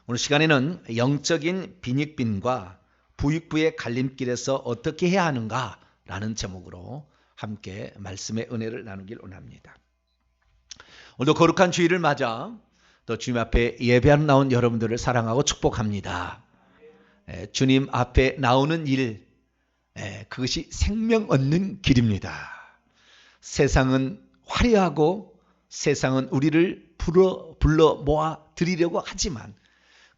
오늘 시간에는 영적인 빈익빈과 부익부의 갈림길에서 어떻게 해야 하는가라는 제목으로 함께 말씀의 은혜를 나누길 원합니다. 오늘도 거룩한 주일을 맞아 또 주님 앞에 예배하러 나온 여러분들을 사랑하고 축복합니다. 주님 앞에 나오는 일, 그것이 생명 얻는 길입니다. 세상은 화려하고 세상은 우리를 불러 모아 드리려고 하지만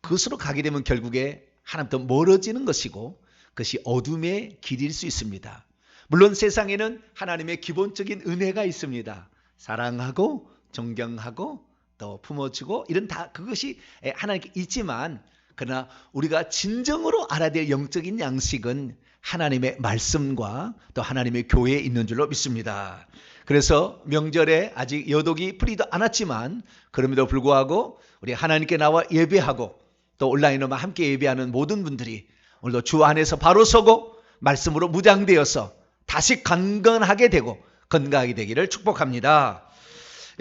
그것으로 가게 되면 결국에 하나님부터 멀어지는 것이고 그것이 어둠의 길일 수 있습니다. 물론 세상에는 하나님의 기본적인 은혜가 있습니다. 사랑하고 존경하고 또 품어주고 이런 다 그것이 하나님께 있지만 그러나 우리가 진정으로 알아야 될 영적인 양식은 하나님의 말씀과 또 하나님의 교회에 있는 줄로 믿습니다. 그래서 명절에 아직 여독이 풀리도 않았지만 그럼에도 불구하고 우리 하나님께 나와 예배하고 또 온라인으로 함께 예배하는 모든 분들이 오늘도 주 안에서 바로 서고 말씀으로 무장되어서 다시 강건하게 되고 건강하게 되기를 축복합니다.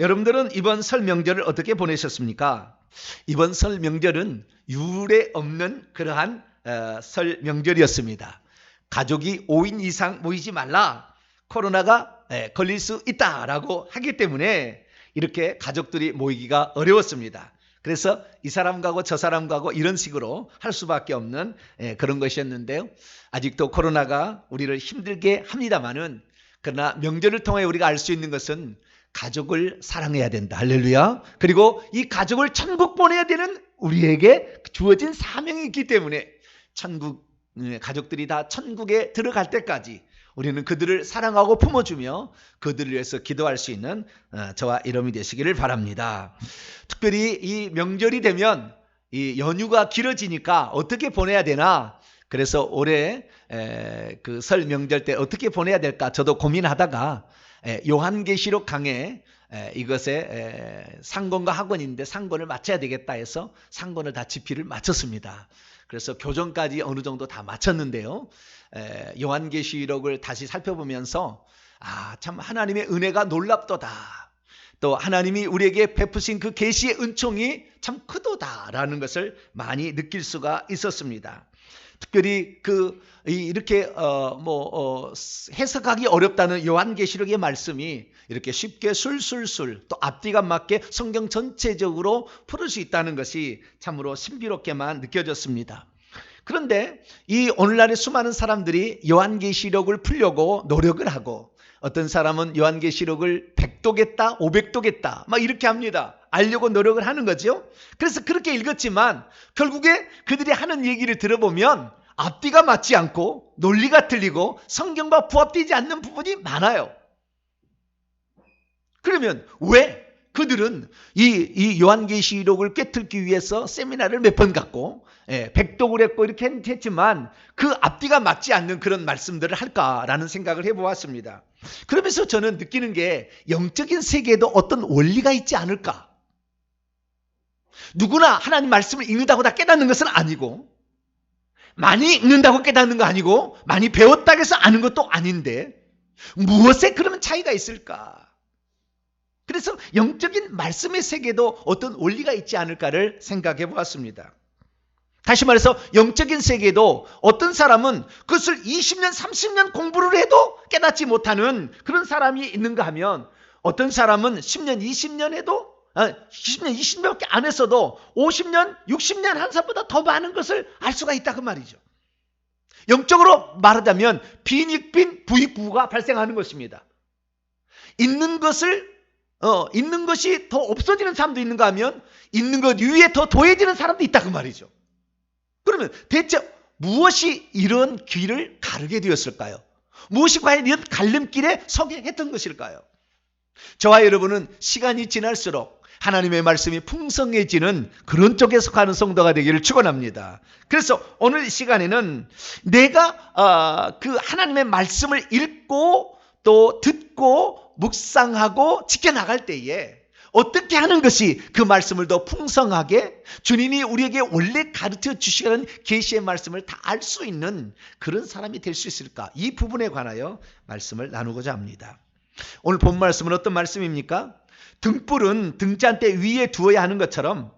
여러분들은 이번 설 명절을 어떻게 보내셨습니까? 이번 설 명절은 유례 없는 그러한 설 명절이었습니다. 가족이 5인 이상 모이지 말라. 코로나가 걸릴 수 있다라고 하기 때문에 이렇게 가족들이 모이기가 어려웠습니다. 그래서 이 사람 가고 저 사람 가고 이런 식으로 할 수밖에 없는 그런 것이었는데요. 아직도 코로나가 우리를 힘들게 합니다만은 그러나 명절을 통해 우리가 알 수 있는 것은 가족을 사랑해야 된다. 할렐루야. 그리고 이 가족을 천국 보내야 되는 우리에게 주어진 사명이 있기 때문에 천국 가족들이 다 천국에 들어갈 때까지 우리는 그들을 사랑하고 품어주며 그들을 위해서 기도할 수 있는 저와 여러분이 되시기를 바랍니다. 특별히 이 명절이 되면 이 연휴가 길어지니까 어떻게 보내야 되나? 그래서 올해 그 설 명절 때 어떻게 보내야 될까? 저도 고민하다가 요한계시록 강해 이것에 상권과 학원인데 상권을 맞춰야 되겠다 해서 상권을 다 지필을 마쳤습니다. 그래서 교정까지 어느 정도 다 마쳤는데요. 요한계시록을 다시 살펴보면서 참 하나님의 은혜가 놀랍도다. 또 하나님이 우리에게 베푸신 그 계시의 은총이 참 크도다라는 것을 많이 느낄 수가 있었습니다. 특별히 이렇게 해석하기 어렵다는 요한계시록의 말씀이 이렇게 쉽게 술술술 또 앞뒤가 맞게 성경 전체적으로 풀을 수 있다는 것이 참으로 신비롭게만 느껴졌습니다. 그런데 이 오늘날의 수많은 사람들이 요한계시록을 풀려고 노력을 하고 어떤 사람은 요한계시록을 100도겠다 500도겠다 막 이렇게 합니다. 알려고 노력을 하는 거죠. 그래서 그렇게 읽었지만 결국에 그들이 하는 얘기를 들어보면 앞뒤가 맞지 않고 논리가 틀리고 성경과 부합되지 않는 부분이 많아요. 그러면 왜 그들은 이 요한계시록을 꿰뚫기 위해서 세미나를 몇 번 갖고 100독을 했고 이렇게 했지만 그 앞뒤가 맞지 않는 그런 말씀들을 할까라는 생각을 해보았습니다. 그러면서 저는 느끼는 게 영적인 세계에도 어떤 원리가 있지 않을까? 누구나 하나님 말씀을 읽는다고 다 깨닫는 것은 아니고 많이 읽는다고 깨닫는 거 아니고 많이 배웠다고 해서 아는 것도 아닌데 무엇에 그러면 차이가 있을까? 그래서 영적인 말씀의 세계에도 어떤 원리가 있지 않을까를 생각해 보았습니다. 다시 말해서 영적인 세계에도 어떤 사람은 그것을 20년, 30년 공부를 해도 깨닫지 못하는 그런 사람이 있는가 하면 어떤 사람은 10년, 20년 해도 10년, 20년밖에 안 했어도 50년, 60년 한 사람보다 더 많은 것을 알 수가 있다 그 말이죠. 영적으로 말하자면 빈익빈 부익부가 발생하는 것입니다. 있는 것이 더 없어지는 사람도 있는가 하면 있는 것 위에 더 더해지는 사람도 있다 그 말이죠. 그러면 대체 무엇이 이런 길을 가르게 되었을까요? 무엇이 과연 이런 갈림길에 서게 했던 것일까요? 저와 여러분은 시간이 지날수록 하나님의 말씀이 풍성해지는 그런 쪽에 속하는 성도가 되기를 축원합니다. 그래서 오늘 이 시간에는 내가 그 하나님의 말씀을 읽고 또 듣고 묵상하고 지켜나갈 때에 어떻게 하는 것이 그 말씀을 더 풍성하게 주님이 우리에게 원래 가르쳐 주시는 계시의 말씀을 다 알 수 있는 그런 사람이 될 수 있을까? 이 부분에 관하여 말씀을 나누고자 합니다. 오늘 본 말씀은 어떤 말씀입니까? 등불은 등잔대 위에 두어야 하는 것처럼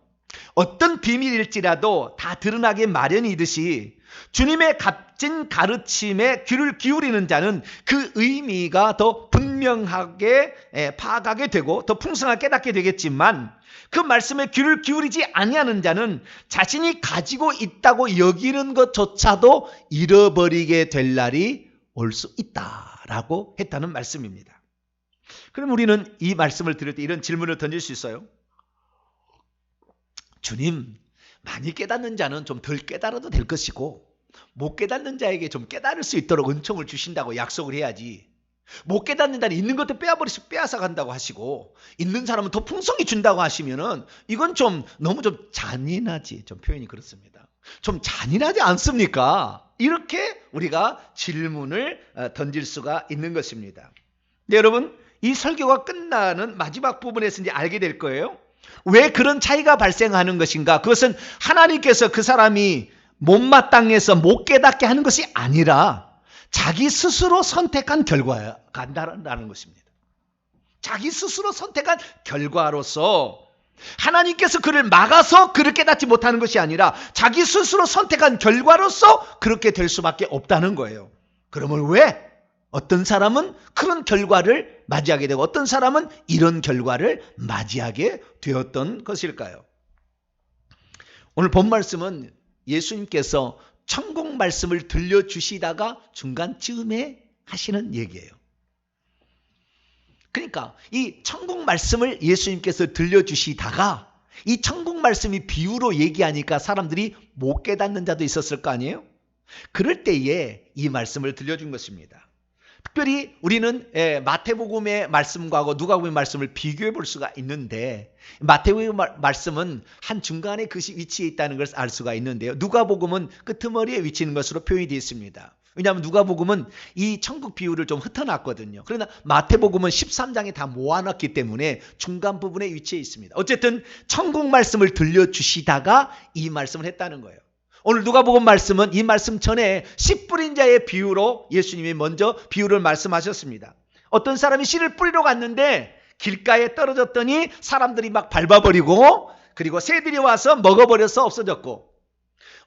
어떤 비밀일지라도 다 드러나게 마련이듯이 주님의 값진 가르침에 귀를 기울이는 자는 그 의미가 더 분명하게 파악하게 되고 더 풍성하게 깨닫게 되겠지만, 그 말씀에 귀를 기울이지 아니하는 자는 자신이 가지고 있다고 여기는 것조차도 잃어버리게 될 날이 올 수 있다라고 했다는 말씀입니다. 그럼 우리는 이 말씀을 들을 때 이런 질문을 던질 수 있어요. 주님, 많이 깨닫는 자는 좀 덜 깨달아도 될 것이고 못 깨닫는 자에게 좀 깨달을 수 있도록 은총을 주신다고 약속을 해야지, 못 깨닫는 자는 있는 것도 빼앗아 간다고 하시고 있는 사람은 더 풍성히 준다고 하시면은 이건 좀 너무 좀 잔인하지, 좀 표현이 그렇습니다. 좀 잔인하지 않습니까? 이렇게 우리가 질문을 던질 수가 있는 것입니다. 네, 여러분, 이 설교가 끝나는 마지막 부분에서 이제 알게 될 거예요. 왜 그런 차이가 발생하는 것인가? 그것은 하나님께서 그 사람이 못마땅해서 못 깨닫게 하는 것이 아니라 자기 스스로 선택한 결과간다는 것입니다. 자기 스스로 선택한 결과로서 하나님께서 그를 막아서 그를 깨닫지 못하는 것이 아니라 자기 스스로 선택한 결과로서 그렇게 될 수밖에 없다는 거예요. 그러면 왜 어떤 사람은 그런 결과를 맞이하게 되고 어떤 사람은 이런 결과를 맞이하게 되었던 것일까요? 오늘 본 말씀은 예수님께서 천국 말씀을 들려주시다가 중간쯤에 하시는 얘기예요. 그러니까 이 천국 말씀을 예수님께서 들려주시다가 이 천국 말씀이 비유로 얘기하니까 사람들이 못 깨닫는 자도 있었을 거 아니에요? 그럴 때에 이 말씀을 들려준 것입니다. 특별히 우리는 마태복음의 말씀과 누가복음의 말씀을 비교해 볼 수가 있는데, 마태복음의 말씀은 한 중간에 그 위치에 있다는 것을 알 수가 있는데요, 누가복음은 끄트머리에 위치하는 것으로 표현이 되어 있습니다. 왜냐하면 누가복음은 이 천국 비유를 좀 흩어놨거든요. 그러나 마태복음은 13장에 다 모아놨기 때문에 중간 부분에 위치해 있습니다. 어쨌든 천국 말씀을 들려주시다가 이 말씀을 했다는 거예요. 오늘 누가복음 말씀은 이 말씀 전에 씨 뿌린 자의 비유로 예수님이 먼저 비유를 말씀하셨습니다. 어떤 사람이 씨를 뿌리러 갔는데 길가에 떨어졌더니 사람들이 막 밟아버리고 그리고 새들이 와서 먹어버려서 없어졌고,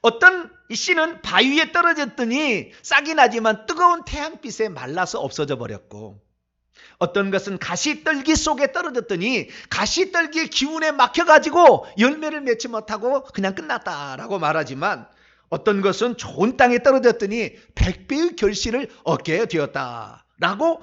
어떤 이 씨는 바위 위에 떨어졌더니 싹이 나지만 뜨거운 태양빛에 말라서 없어져 버렸고, 어떤 것은 가시떨기 속에 떨어졌더니 가시떨기의 기운에 막혀가지고 열매를 맺지 못하고 그냥 끝났다라고 말하지만, 어떤 것은 좋은 땅에 떨어졌더니 100배의 결실을 얻게 되었다라고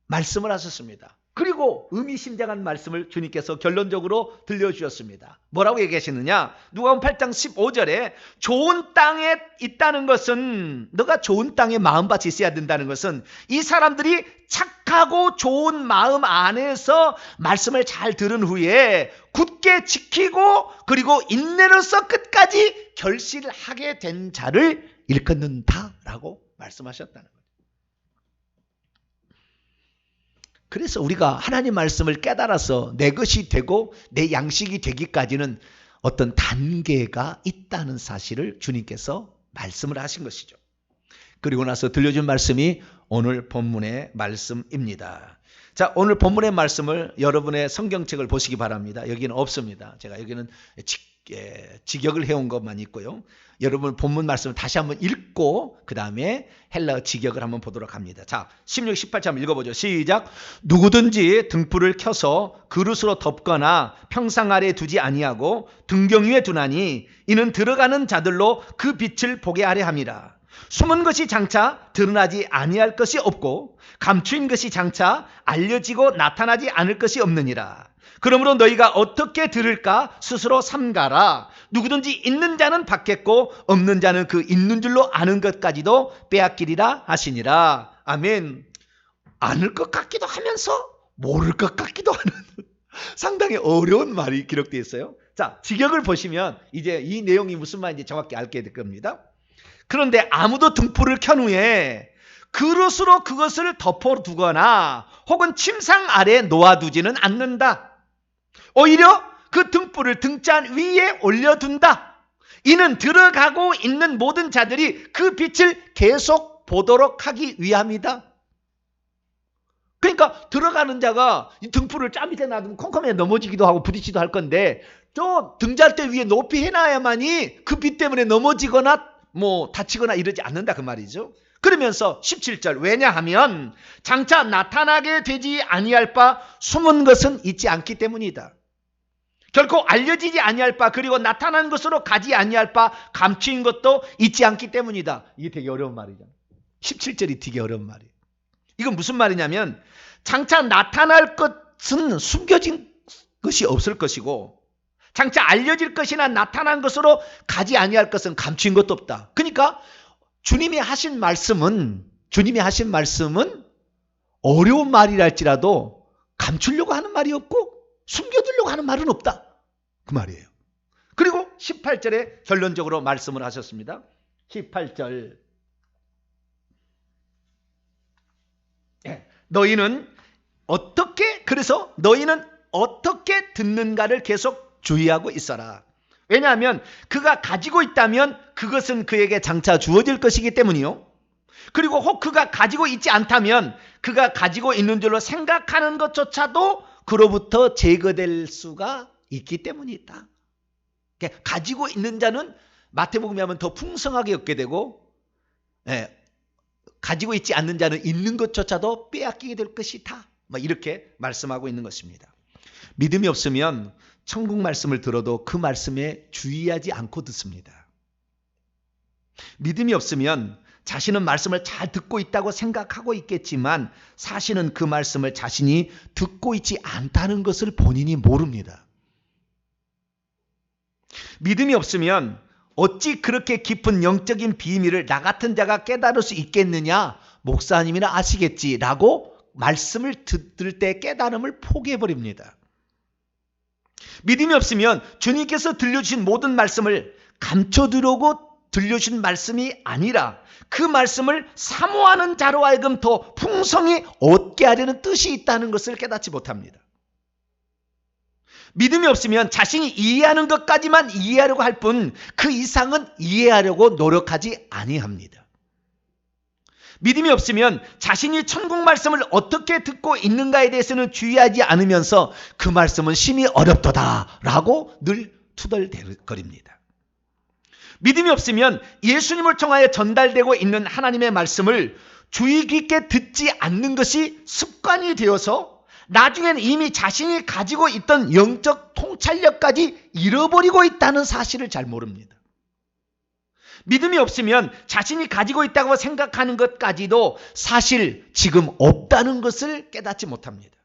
말씀을 하셨습니다. 그리고 의미심장한 말씀을 주님께서 결론적으로 들려주셨습니다. 뭐라고 얘기하시느냐? 누가복음 8장 15절에 좋은 땅에 있다는 것은, 너가 좋은 땅에 마음밭이 있어야 된다는 것은 이 사람들이 착하고 좋은 마음 안에서 말씀을 잘 들은 후에 굳게 지키고 그리고 인내로서 끝까지 결실을 하게 된 자를 일컫는다라고 말씀하셨다는 거예요. 그래서 우리가 하나님 말씀을 깨달아서 내 것이 되고 내 양식이 되기까지는 어떤 단계가 있다는 사실을 주님께서 말씀을 하신 것이죠. 그리고 나서 들려준 말씀이 오늘 본문의 말씀입니다. 자, 오늘 본문의 말씀을 여러분의 성경책을 보시기 바랍니다. 여기는 없습니다. 제가 여기는 직역을 해온 것만 있고요. 여러분 본문 말씀을 다시 한번 읽고 그 다음에 헬라어 직역을 한번 보도록 합니다. 자, 16, 18절 한번 읽어보죠. 시작. 누구든지 등불을 켜서 그릇으로 덮거나 평상 아래 두지 아니하고 등경 위에 두나니 이는 들어가는 자들로 그 빛을 보게 하려 함이라. 숨은 것이 장차 드러나지 아니할 것이 없고 감추인 것이 장차 알려지고 나타나지 않을 것이 없느니라. 그러므로 너희가 어떻게 들을까 스스로 삼가라. 누구든지 있는 자는 받겠고 없는 자는 그 있는 줄로 아는 것까지도 빼앗기리라 하시니라. 아멘. 아는 것 같기도 하면서 모를 것 같기도 하는 상당히 어려운 말이 기록되어 있어요. 자, 직역을 보시면 이제 이 내용이 무슨 말인지 정확히 알게 될 겁니다. 그런데 아무도 등불을 켠 후에 그릇으로 그것을 덮어두거나 혹은 침상 아래에 놓아두지는 않는다. 오히려 그 등불을 등잔 위에 올려둔다. 이는 들어가고 있는 모든 자들이 그 빛을 계속 보도록 하기 위함이다. 그러니까 들어가는 자가 이 등불을 짜 밑에 놔두면 컴컴하게 넘어지기도 하고 부딪히기도 할 건데 저 등잔대 위에 높이 해놔야만이 그 빛 때문에 넘어지거나 뭐 다치거나 이러지 않는다 그 말이죠. 그러면서 17절 왜냐하면 장차 나타나게 되지 아니할 바 숨은 것은 있지 않기 때문이다. 결코 알려지지 아니할 바 그리고 나타난 것으로 가지 아니할 바 감추인 것도 있지 않기 때문이다. 이게 되게 어려운 말이잖아. 17절이 되게 어려운 말이에요. 이건 무슨 말이냐면 장차 나타날 것은 숨겨진 것이 없을 것이고 장차 알려질 것이나 나타난 것으로 가지 아니할 것은 감추인 것도 없다. 그러니까 주님이 하신 말씀은 어려운 말이랄지라도 감추려고 하는 말이 없고 숨겨두려고 하는 말은 없다. 그 말이에요. 그리고 18절에 결론적으로 말씀을 하셨습니다. 18절 너희는 어떻게 듣는가를 계속 주의하고 있어라. 왜냐하면 그가 가지고 있다면 그것은 그에게 장차 주어질 것이기 때문이요. 그리고 혹 그가 가지고 있지 않다면 그가 가지고 있는 줄로 생각하는 것조차도 그로부터 제거될 수가 있기 때문이다. 가지고 있는 자는 마태복음에 하면 더 풍성하게 얻게 되고 가지고 있지 않는 자는 있는 것조차도 빼앗기게 될 것이다. 이렇게 말씀하고 있는 것입니다. 믿음이 없으면 천국 말씀을 들어도 그 말씀에 주의하지 않고 듣습니다. 믿음이 없으면 자신은 말씀을 잘 듣고 있다고 생각하고 있겠지만 사실은 그 말씀을 자신이 듣고 있지 않다는 것을 본인이 모릅니다. 믿음이 없으면 어찌 그렇게 깊은 영적인 비밀을 나 같은 자가 깨달을 수 있겠느냐? 목사님이나 아시겠지라고 말씀을 듣을 때 깨달음을 포기해버립니다. 믿음이 없으면 주님께서 들려주신 모든 말씀을 감춰두려고 들려주신 말씀이 아니라 그 말씀을 사모하는 자로 하여금 더 풍성히 얻게 하려는 뜻이 있다는 것을 깨닫지 못합니다. 믿음이 없으면 자신이 이해하는 것까지만 이해하려고 할 뿐 그 이상은 이해하려고 노력하지 아니합니다. 믿음이 없으면 자신이 천국 말씀을 어떻게 듣고 있는가에 대해서는 주의하지 않으면서 그 말씀은 심히 어렵도다라고 늘 투덜거립니다. 믿음이 없으면 예수님을 통하여 전달되고 있는 하나님의 말씀을 주의 깊게 듣지 않는 것이 습관이 되어서 나중에는 이미 자신이 가지고 있던 영적 통찰력까지 잃어버리고 있다는 사실을 잘 모릅니다. 믿음이 없으면 자신이 가지고 있다고 생각하는 것까지도 사실 지금 없다는 것을 깨닫지 못합니다.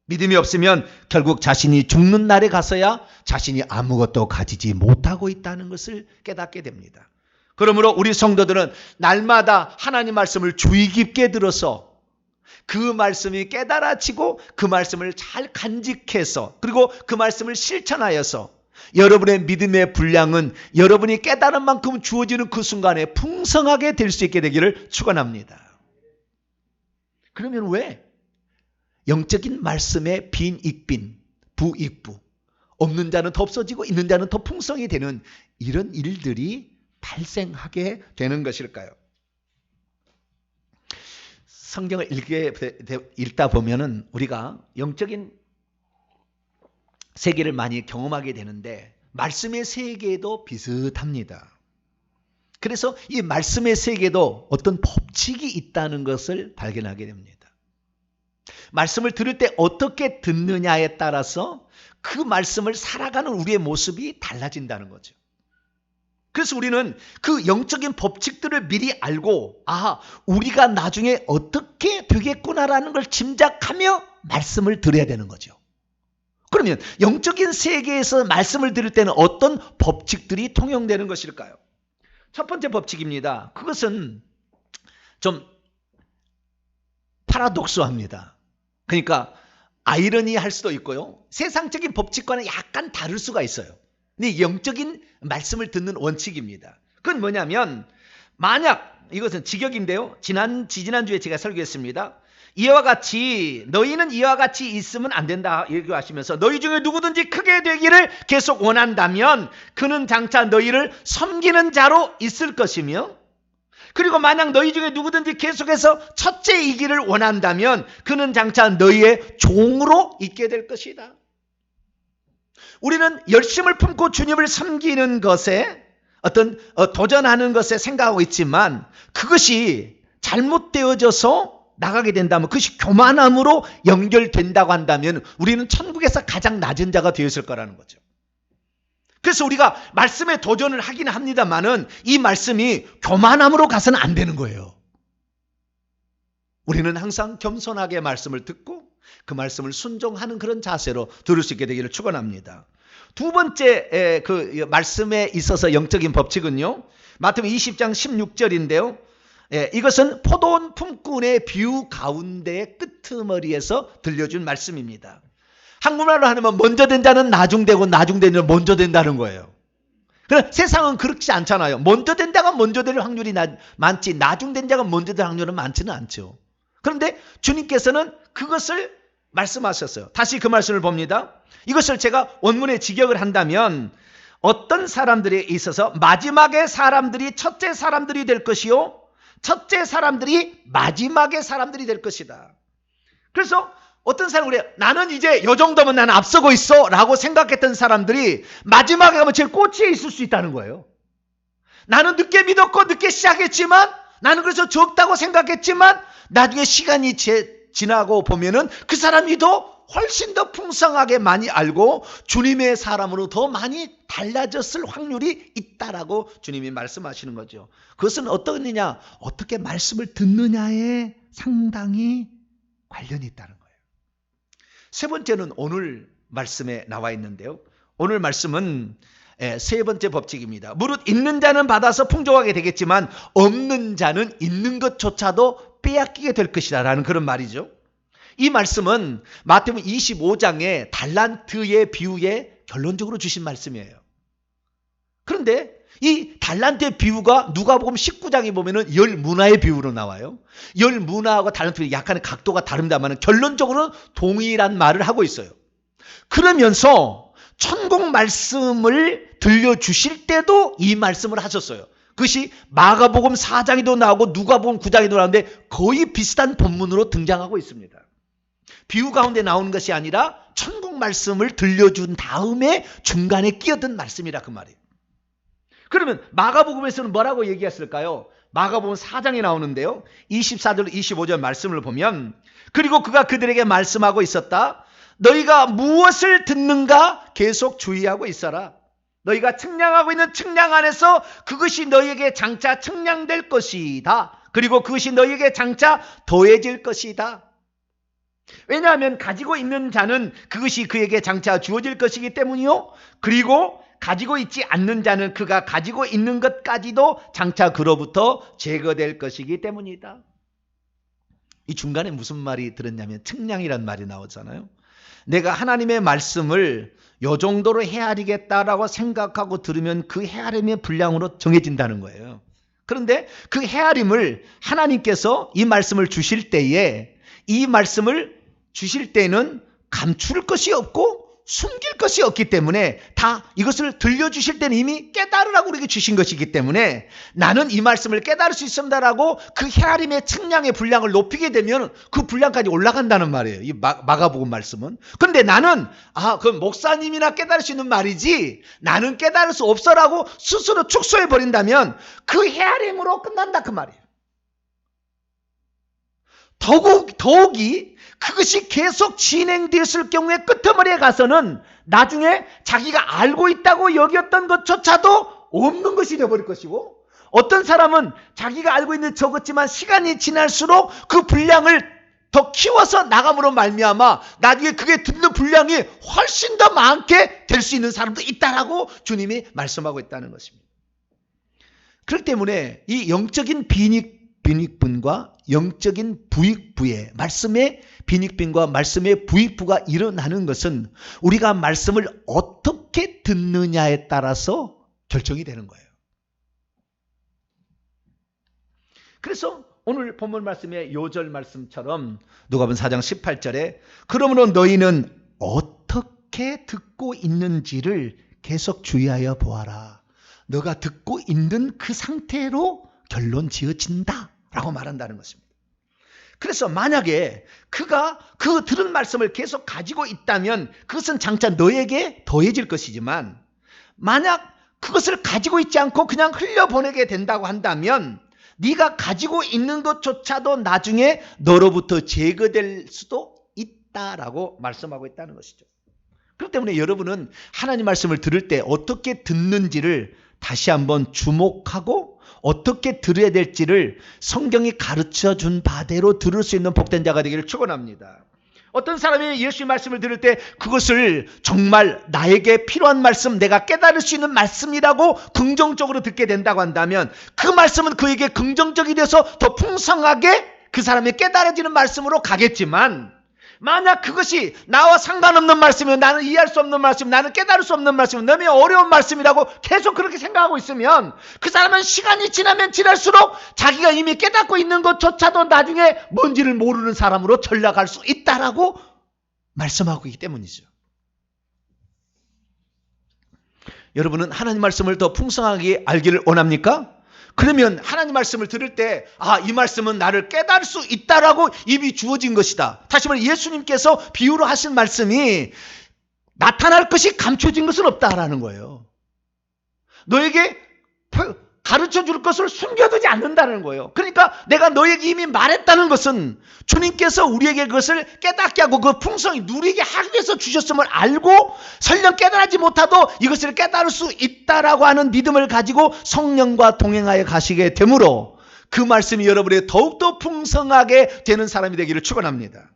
믿음이 없으면 결국 자신이 죽는 날에 가서야 자신이 아무것도 가지지 못하고 있다는 것을 깨닫게 됩니다. 그러므로 우리 성도들은 날마다 하나님 말씀을 주의 깊게 들어서 그 말씀이 깨달아지고 그 말씀을 잘 간직해서 그리고 그 말씀을 실천하여서 여러분의 믿음의 분량은 여러분이 깨달은 만큼 주어지는 그 순간에 풍성하게 될 수 있게 되기를 축원합니다. 그러면 왜 영적인 말씀의 빈익빈, 부익부, 없는 자는 더 없어지고 있는 자는 더 풍성히 되는 이런 일들이 발생하게 되는 것일까요? 성경을 읽다 보면은 우리가 영적인 세계를 많이 경험하게 되는데 말씀의 세계도 비슷합니다. 그래서 이 말씀의 세계도 어떤 법칙이 있다는 것을 발견하게 됩니다. 말씀을 들을 때 어떻게 듣느냐에 따라서 그 말씀을 살아가는 우리의 모습이 달라진다는 거죠. 그래서 우리는 그 영적인 법칙들을 미리 알고 우리가 나중에 어떻게 되겠구나라는 걸 짐작하며 말씀을 들어야 되는 거죠. 그러면 영적인 세계에서 말씀을 들을 때는 어떤 법칙들이 통용되는 것일까요? 첫 번째 법칙입니다. 그것은 좀 파라독스합니다. 그러니까 아이러니할 수도 있고요. 세상적인 법칙과는 약간 다를 수가 있어요. 근데 영적인 말씀을 듣는 원칙입니다. 그건 뭐냐면 만약 이것은 직역인데요. 지지난주에 제가 설교했습니다. 너희는 이와 같이 있으면 안 된다 얘기하시면서 너희 중에 누구든지 크게 되기를 계속 원한다면 그는 장차 너희를 섬기는 자로 있을 것이며 그리고 만약 너희 중에 누구든지 계속해서 첫째이기를 원한다면 그는 장차 너희의 종으로 있게 될 것이다. 우리는 열심을 품고 주님을 섬기는 것에 도전하는 것에 생각하고 있지만 그것이 잘못되어져서 나가게 된다면, 그것이 교만함으로 연결된다고 한다면 우리는 천국에서 가장 낮은 자가 되었을 거라는 거죠. 그래서 우리가 말씀에 도전을 하긴 합니다만은 이 말씀이 교만함으로 가서는 안 되는 거예요. 우리는 항상 겸손하게 말씀을 듣고 그 말씀을 순종하는 그런 자세로 들을 수 있게 되기를 축원합니다. 두 번째 그 말씀에 있어서 영적인 법칙은요, 마태복음 20장 16절인데요. 이것은 포도원 품꾼의 비유 가운데 끄트머리에서 들려준 말씀입니다. 한국말로 하면 먼저 된 자는 나중되고 나중된 자는 먼저 된다는 거예요. 그러나 세상은 그렇지 않잖아요. 먼저 된 자가 먼저 될 확률이 많지 나중된 자가 먼저 될 확률은 많지는 않죠. 그런데 주님께서는 그것을 말씀하셨어요. 다시 그 말씀을 봅니다. 이것을 제가 원문에 직역을 한다면 어떤 사람들에 있어서 마지막에 사람들이 첫째 사람들이 될 것이요 첫째 사람들이 마지막에 사람들이 될 것이다. 그래서 어떤 사람은 그래요. 나는 이제 요 정도면 나는 앞서고 있어 라고 생각했던 사람들이 마지막에 가면 제일 꼬치에 있을 수 있다는 거예요. 나는 늦게 믿었고 늦게 시작했지만, 나는 그래서 적다고 생각했지만 나중에 시간이 지나고 보면은 그 사람이 더 훨씬 더 풍성하게 많이 알고 주님의 사람으로 더 많이 달라졌을 확률이 있다라고 주님이 말씀하시는 거죠. 그것은 어떠느냐, 어떻게 말씀을 듣느냐에 상당히 관련이 있다는 거예요. 세 번째는 오늘 말씀에 나와 있는데요. 오늘 말씀은 세 번째 법칙입니다. 무릇 있는 자는 받아서 풍족하게 되겠지만 없는 자는 있는 것조차도 빼앗기게 될 것이다 라는 그런 말이죠. 이 말씀은 마태복음 25장의 달란트의 비유에 결론적으로 주신 말씀이에요. 그런데 이 달란트의 비유가 누가복음 19장에 보면은 열 문화의 비유로 나와요. 열 문화하고 달란트의 약간의 각도가 다릅니다만 결론적으로는 동일한 말을 하고 있어요. 그러면서 천국 말씀을 들려주실 때도 이 말씀을 하셨어요. 그것이 마가복음 4장에도 나오고 누가복음 9장에도 나오는데 거의 비슷한 본문으로 등장하고 있습니다. 비유 가운데 나오는 것이 아니라 천국 말씀을 들려준 다음에 중간에 끼어든 말씀이라 그 말이에요. 그러면 마가복음에서는 뭐라고 얘기했을까요? 마가복음 4장에 나오는데요. 24절 25절 말씀을 보면, 그리고 그가 그들에게 말씀하고 있었다. 너희가 무엇을 듣는가 계속 주의하고 있어라. 너희가 측량하고 있는 측량 안에서 그것이 너희에게 장차 측량될 것이다. 그리고 그것이 너희에게 장차 더해질 것이다. 왜냐하면 가지고 있는 자는 그것이 그에게 장차 주어질 것이기 때문이요. 그리고 가지고 있지 않는 자는 그가 가지고 있는 것까지도 장차 그로부터 제거될 것이기 때문이다. 이 중간에 무슨 말이 들었냐면 측량이란 말이 나오잖아요. 내가 하나님의 말씀을 요 정도로 헤아리겠다라고 생각하고 들으면 그 헤아림의 분량으로 정해진다는 거예요. 그런데 그 헤아림을 하나님께서 이 말씀을 주실 때에 이 말씀을 주실 때는 감출 것이 없고 숨길 것이 없기 때문에 다 이것을 들려주실 때는 이미 깨달으라고 우리에게 주신 것이기 때문에 나는 이 말씀을 깨달을 수 있습니다라고 그 헤아림의 측량의 분량을 높이게 되면 그 분량까지 올라간다는 말이에요. 이 마가복음 말씀은. 그런데 나는 그건 목사님이나 깨달을 수 있는 말이지 나는 깨달을 수 없어라고 스스로 축소해 버린다면 그 헤아림으로 끝난다 그 말이에요. 더욱이 그것이 계속 진행되었을 경우에 끄트머리에 가서는 나중에 자기가 알고 있다고 여겼던 것조차도 없는 것이 되어버릴 것이고, 어떤 사람은 자기가 알고 있는 적었지만 시간이 지날수록 그 분량을 더 키워서 나감으로 말미암아 나중에 그게 듣는 분량이 훨씬 더 많게 될 수 있는 사람도 있다라고 주님이 말씀하고 있다는 것입니다. 그렇기 때문에 이 영적인 빈익분과 영적인 부익부의 말씀의 빈익빈과 말씀의 부익부가 일어나는 것은 우리가 말씀을 어떻게 듣느냐에 따라서 결정이 되는 거예요. 그래서 오늘 본문 말씀의 요절 말씀처럼 누가복음 4장 18절에 그러므로 너희는 어떻게 듣고 있는지를 계속 주의하여 보아라. 너가 듣고 있는 그 상태로 결론 지어진다 라고 말한다는 것입니다. 그래서 만약에 그가 그 들은 말씀을 계속 가지고 있다면 그것은 장차 너에게 더해질 것이지만, 만약 그것을 가지고 있지 않고 그냥 흘려보내게 된다고 한다면 네가 가지고 있는 것조차도 나중에 너로부터 제거될 수도 있다라고 말씀하고 있다는 것이죠. 그렇기 때문에 여러분은 하나님 말씀을 들을 때 어떻게 듣는지를 다시 한번 주목하고 어떻게 들어야 될지를 성경이 가르쳐 준 바대로 들을 수 있는 복된 자가 되기를 축원합니다. 어떤 사람이 예수의 말씀을 들을 때 그것을 정말 나에게 필요한 말씀, 내가 깨달을 수 있는 말씀이라고 긍정적으로 듣게 된다고 한다면 그 말씀은 그에게 긍정적이 돼서 더 풍성하게 그 사람이 깨달아지는 말씀으로 가겠지만, 만약 그것이 나와 상관없는 말씀이면, 나는 이해할 수 없는 말씀, 나는 깨달을 수 없는 말씀, 너무 어려운 말씀이라고 계속 그렇게 생각하고 있으면 그 사람은 시간이 지나면 지날수록 자기가 이미 깨닫고 있는 것조차도 나중에 뭔지를 모르는 사람으로 전락할 수 있다라고 말씀하고 있기 때문이죠. 여러분은 하나님 말씀을 더 풍성하게 알기를 원합니까? 그러면 하나님 말씀을 들을 때 이 말씀은 나를 깨달을 수 있다라고 입이 주어진 것이다. 다시 말해 예수님께서 비유로 하신 말씀이 나타날 것이 감춰진 것은 없다라는 거예요. 너에게 가르쳐 줄 것을 숨겨두지 않는다는 거예요. 그러니까 내가 너에게 이미 말했다는 것은 주님께서 우리에게 그것을 깨닫게 하고 그 풍성히 누리게 하기 위해서 주셨음을 알고 설령 깨달지 못하도 이것을 깨달을 수 있다라고 하는 믿음을 가지고 성령과 동행하여 가시게 되므로 그 말씀이 여러분에게 더욱더 풍성하게 되는 사람이 되기를 축원합니다.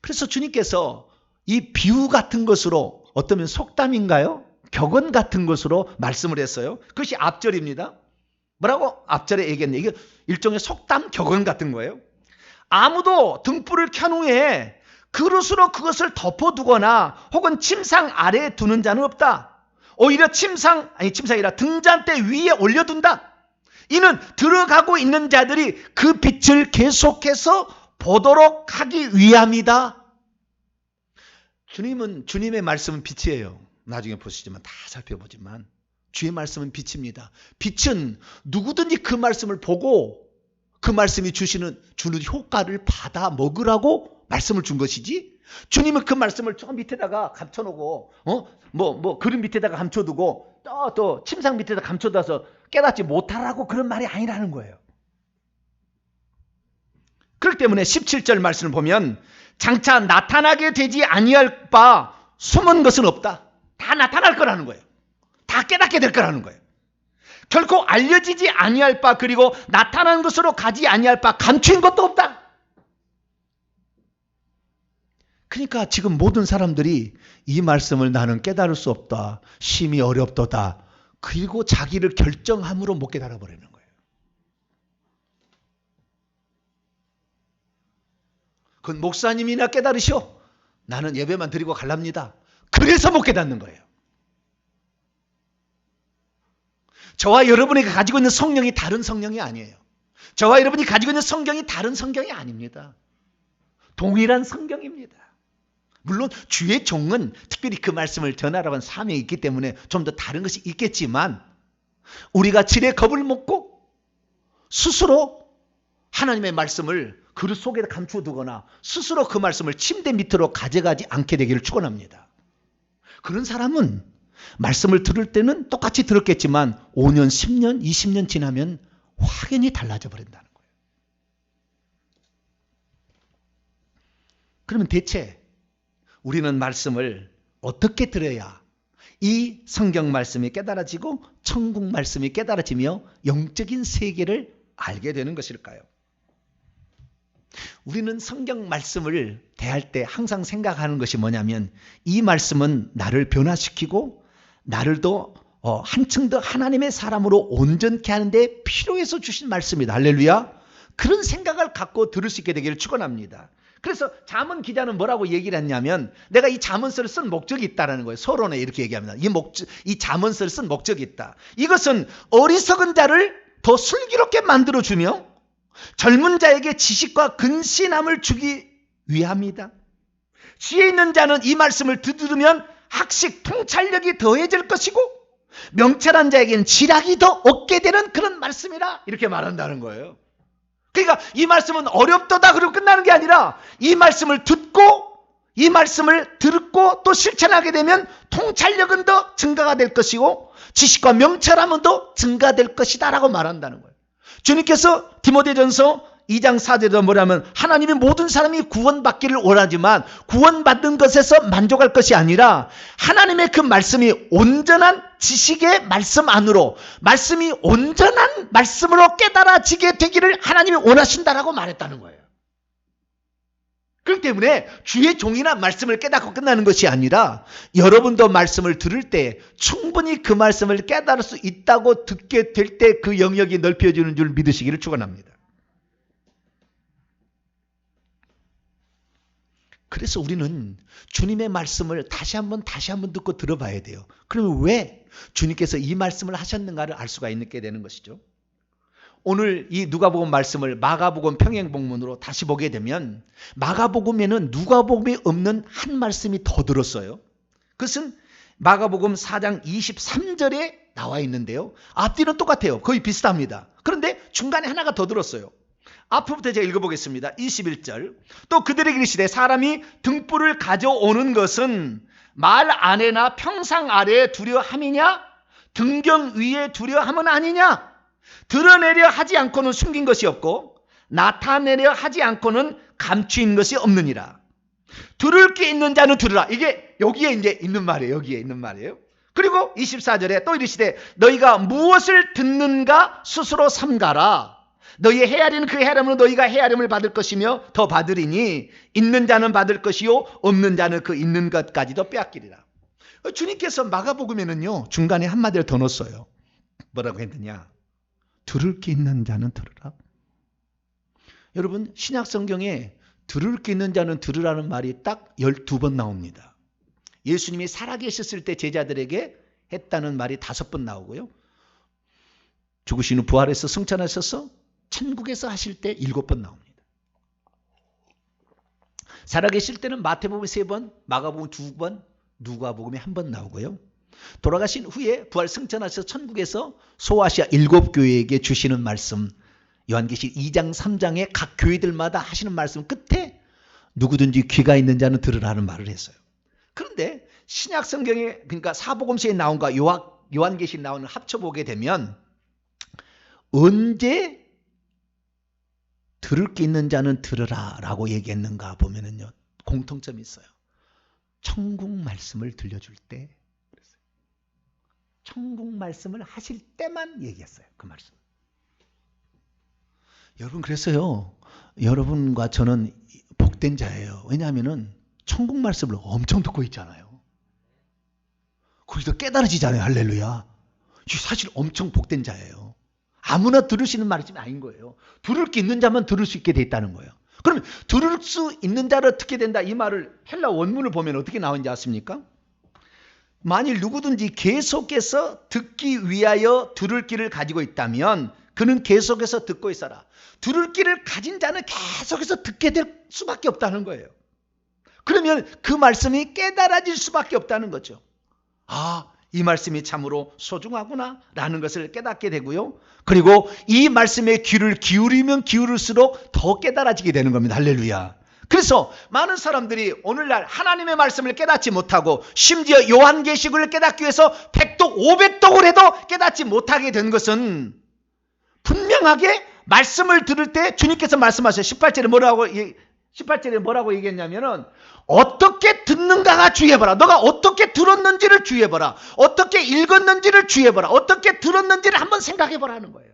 그래서 주님께서 이 비유 같은 것으로, 어떠면 속담인가요? 격언 같은 것으로 말씀을 했어요. 그것이 앞절입니다. 뭐라고 앞절에 얘기했냐? 이게 일종의 속담 격언 같은 거예요. 아무도 등불을 켠 후에 그릇으로 그것을 덮어두거나 혹은 침상 아래에 두는 자는 없다. 오히려 침상이 아니라 등잔대 위에 올려둔다. 이는 들어가고 있는 자들이 그 빛을 계속해서 보도록 하기 위함이다. 주님의 말씀은 빛이에요. 나중에 보시지만 다 살펴보지만 주의 말씀은 빛입니다. 빛은 누구든지 그 말씀을 보고 그 말씀이 주는 효과를 받아 먹으라고 말씀을 준 것이지, 주님은 그 말씀을 저 밑에다가 감춰놓고 그릇 밑에다가 감춰두고 또 침상 밑에다 감춰둬서 깨닫지 못하라고 그런 말이 아니라는 거예요. 그렇기 때문에 17절 말씀을 보면 장차 나타나게 되지 아니할 바 숨은 것은 없다. 다 나타날 거라는 거예요. 다 깨닫게 될 거라는 거예요. 결코 알려지지 아니할 바, 그리고 나타난 것으로 가지 아니할 바, 감추인 것도 없다. 그러니까 지금 모든 사람들이 이 말씀을 나는 깨달을 수 없다, 심히 어렵도다, 그리고 자기를 결정함으로 못 깨달아 버리는 거예요. 그건 목사님이나 깨달으시오. 나는 예배만 드리고 갈랍니다. 그래서 못 깨닫는 거예요. 저와 여러분이 가지고 있는 성령이 다른 성령이 아니에요. 저와 여러분이 가지고 있는 성경이 다른 성경이 아닙니다. 동일한 성경입니다. 물론 주의 종은 특별히 그 말씀을 전하라고 하는 사명이 있기 때문에 좀 더 다른 것이 있겠지만, 우리가 질의 겁을 먹고 스스로 하나님의 말씀을 그릇 속에 감춰두거나 스스로 그 말씀을 침대 밑으로 가져가지 않게 되기를 축원합니다. 그런 사람은 말씀을 들을 때는 똑같이 들었겠지만 5년, 10년, 20년 지나면 확연히 달라져 버린다는 거예요. 그러면 대체 우리는 말씀을 어떻게 들어야 이 성경 말씀이 깨달아지고 천국 말씀이 깨달아지며 영적인 세계를 알게 되는 것일까요? 우리는 성경 말씀을 대할 때 항상 생각하는 것이 뭐냐면, 이 말씀은 나를 변화시키고 나를 더 한층 더 하나님의 사람으로 온전케 하는데 필요해서 주신 말씀이다. 할렐루야. 그런 생각을 갖고 들을 수 있게 되기를 축원합니다. 그래서 잠언 기자는 뭐라고 얘기를 했냐면, 내가 이 잠언서를 쓴 목적이 있다는 거예요. 서론에 이렇게 얘기합니다. 이 잠언서를 쓴 목적이 있다. 이것은 어리석은 자를 더 슬기롭게 만들어주며 젊은 자에게 지식과 근신함을 주기 위함이다. 지혜 있는 자는 이 말씀을 들으면 학식, 통찰력이 더해질 것이고 명철한 자에게는 지략이 더 얻게 되는 그런 말씀이라 이렇게 말한다는 거예요. 그러니까 이 말씀은 어렵도다 그러고 끝나는 게 아니라 이 말씀을 듣고 이 말씀을 듣고 또 실천하게 되면 통찰력은 더 증가가 될 것이고 지식과 명철함은 더 증가될 것이다 라고 말한다는 거예요. 주님께서 디모데전서 2장 4절에도 뭐냐면 하나님이 모든 사람이 구원받기를 원하지만 구원받는 것에서 만족할 것이 아니라 하나님의 그 말씀이 온전한 지식의 말씀 안으로 말씀이 온전한 말씀으로 깨달아지게 되기를 하나님이 원하신다라고 말했다는 거예요. 그렇기 때문에 주의 종이나 말씀을 깨닫고 끝나는 것이 아니라 여러분도 말씀을 들을 때 충분히 그 말씀을 깨달을 수 있다고 듣게 될 때 그 영역이 넓혀지는 줄 믿으시기를 축원합니다. 그래서 우리는 주님의 말씀을 다시 한번 듣고 들어봐야 돼요. 그러면 왜 주님께서 이 말씀을 하셨는가를 알 수가 있게 되는 것이죠. 오늘 이 누가복음 말씀을 마가복음 평행본문으로 다시 보게 되면 마가복음에는 누가복음이 없는 한 말씀이 더 들었어요. 그것은 마가복음 4장 23절에 나와 있는데요. 앞뒤는 똑같아요. 거의 비슷합니다. 그런데 중간에 하나가 더 들었어요. 앞부터 제가 읽어보겠습니다. 21절. 또 그들에게 이르시되 사람이 등불을 가져오는 것은 말 안에나 평상 아래에 두려함이냐 등경 위에 두려함은 아니냐. 드러내려 하지 않고는 숨긴 것이 없고 나타내려 하지 않고는 감추인 것이 없느니라. 들을 게 있는 자는 들으라. 이게 여기에 이제 있는 말이에요. 여기에 있는 말이에요. 그리고 24절에 또 이르시되 너희가 무엇을 듣는가 스스로 삼가라. 너희의 헤아리는 그 헤아림으로 너희가 헤아림을 받을 것이며 더 받으리니 있는 자는 받을 것이요 없는 자는 그 있는 것까지도 빼앗기리라. 주님께서 마가복음에는요 중간에 한마디를 더 넣었어요. 뭐라고 했느냐? 들을 게 있는 자는 들으라. 여러분 신약 성경에 들을 게 있는 자는 들으라는 말이 딱 12번 나옵니다. 예수님이 살아계셨을 때 제자들에게 했다는 말이 5번 나오고요. 죽으신 후 부활해서 승천하셔서 천국에서 하실 때 7번 나옵니다. 살아계실 때는 마태복음 3번, 마가복음 2번, 누가복음에 1번 나오고요. 돌아가신 후에 부활 승천하셔서 천국에서 소아시아 7교회에게 주시는 말씀, 요한계시록 2장 3장에 각 교회들마다 하시는 말씀 끝에 누구든지 귀가 있는 자는 들으라는 말을 했어요. 그런데 신약 성경에 그러니까 사복음서에 나온과 요한계시록에 나오는 합쳐보게 되면 언제 들을 게 있는 자는 들으라 라고 얘기했는가 보면은요 공통점이 있어요. 천국 말씀을 들려줄 때 천국 말씀을 하실 때만 얘기했어요. 그 말씀. 여러분 그래서요 여러분과 저는 복된 자예요. 왜냐하면은 천국 말씀을 엄청 듣고 있잖아요. 거기서 깨달아지잖아요. 할렐루야. 사실 엄청 복된 자예요. 아무나 들으시는 말씀이 아닌 거예요. 들을 게 있는 자만 들을 수 있게 돼 있다는 거예요. 그러면 들을 수 있는 자를 듣게 된다 이 말을 헬라 원문을 보면 어떻게 나오는지 아십니까? 만일 누구든지 계속해서 듣기 위하여 들을 길을 가지고 있다면 그는 계속해서 듣고 있어라. 들을 길을 가진 자는 계속해서 듣게 될 수밖에 없다는 거예요. 그러면 그 말씀이 깨달아질 수밖에 없다는 거죠. 아, 이 말씀이 참으로 소중하구나 라는 것을 깨닫게 되고요. 그리고 이 말씀에 귀를 기울이면 기울일수록 더 깨달아지게 되는 겁니다. 할렐루야. 그래서 많은 사람들이 오늘날 하나님의 말씀을 깨닫지 못하고 심지어 요한계시록을 깨닫기 위해서 100독 500독을 해도 깨닫지 못하게 된 것은 분명하게 말씀을 들을 때 주님께서 말씀하셔요. 18절에 뭐라고 얘기했냐면은 어떻게 듣는가가 주의해봐라. 너가 어떻게 들었는지를 주의해봐라. 어떻게 읽었는지를 주의해봐라. 어떻게 들었는지를 한번 생각해보라 하는 거예요.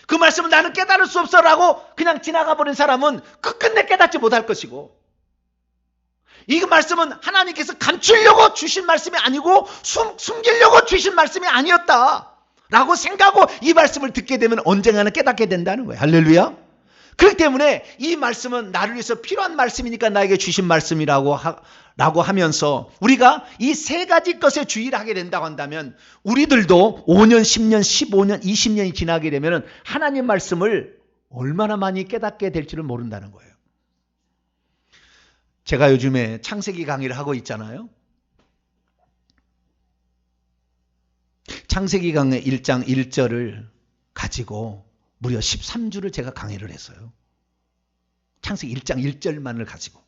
그 말씀은 나는 깨달을 수 없어라고 그냥 지나가 버린 사람은 끝끝내 깨닫지 못할 것이고 이 말씀은 하나님께서 감추려고 주신 말씀이 아니고 숨기려고 주신 말씀이 아니었다 라고 생각하고 이 말씀을 듣게 되면 언젠가는 깨닫게 된다는 거예요. 할렐루야. 그렇기 때문에 이 말씀은 나를 위해서 필요한 말씀이니까 나에게 주신 말씀이라고 하면서 우리가 이 세 가지 것에 주의를 하게 된다고 한다면 우리들도 5년, 10년, 15년, 20년이 지나게 되면 하나님 말씀을 얼마나 많이 깨닫게 될지를 모른다는 거예요. 제가 요즘에 창세기 강의를 하고 있잖아요. 창세기 강의 1장 1절을 가지고 무려 13주를 제가 강의를 했어요. 창세기 1장 1절만을 가지고